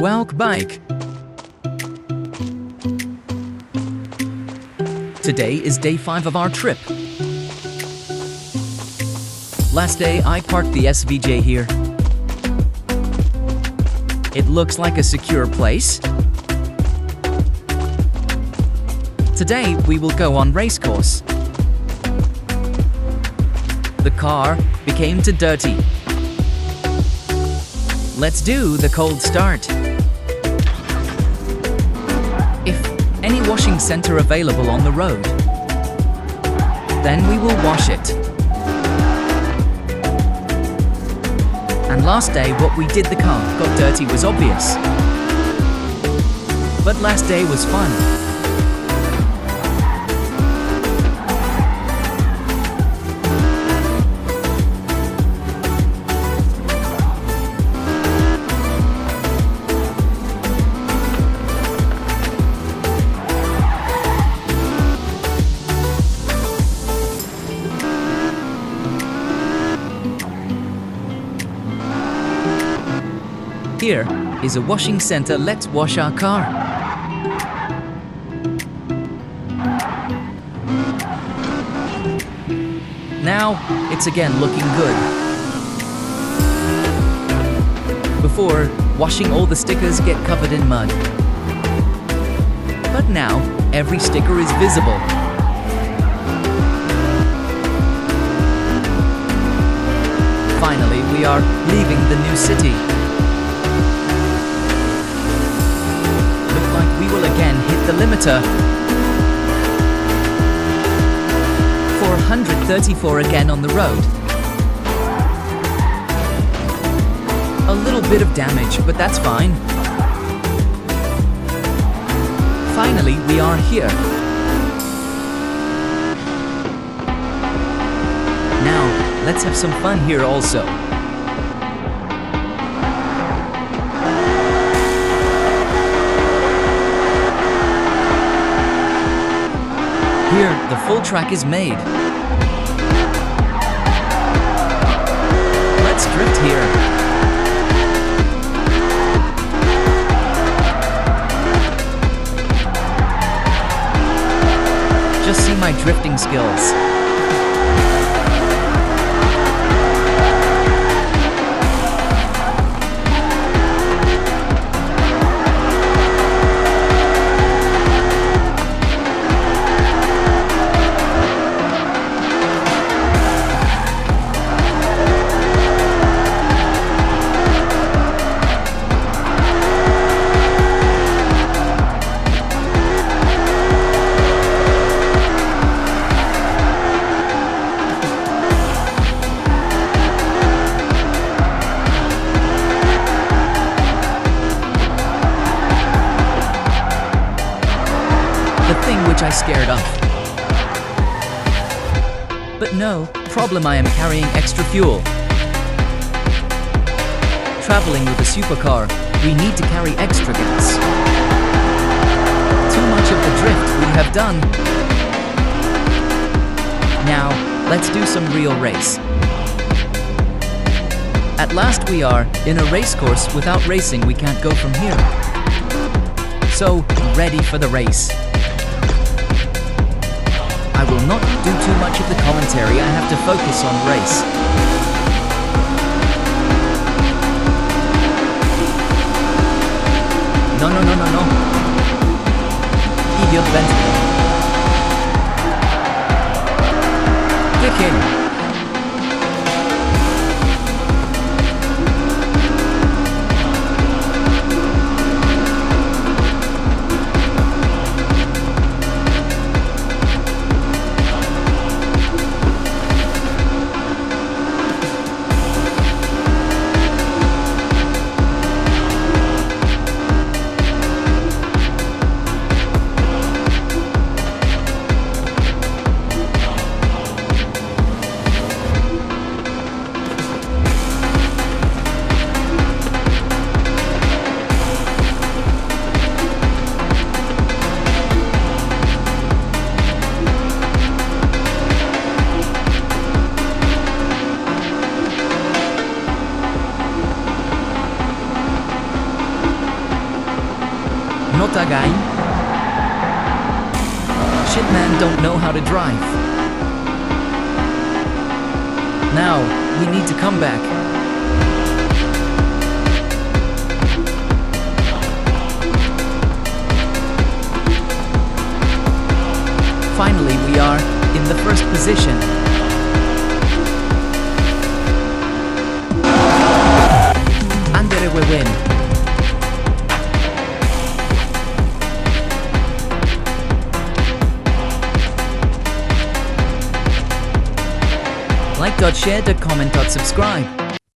Welcome bike. Today is day 5 of our trip. Last day I parked the SVJ here. It looks like a secure place. Today we will go on race course. The car became too dirty. Let's do the cold start. If any washing center available on the road, then we will wash it. And last day what we did, the car got dirty was obvious. But last day was fun. Here is a washing center. Let's wash our car. Now it's again looking good. Before, washing all the stickers get covered in mud. But now every sticker is visible. Finally, we are leaving the new city. We will again hit the limiter. 434 again on the road. A little bit of damage, but that's fine. Finally, we are here. Now, let's have some fun here also. Here, the full track is made. Let's drift here. Just see my drifting skills. The thing which I scared off. But no problem, I am carrying extra fuel. Traveling with a supercar, we need to carry extra gas. Too much of the drift we have done. Now, let's do some real race. At last we are in a race course. Without racing we can't go from here. So, ready for the race. I will not do too much of the commentary, I have to focus on race. No. Idiot vent. Kick in. Not again. Shit man don't know how to drive. Now, we need to come back. Finally, we are in the first position. Andere we win. Like, share, comment, subscribe.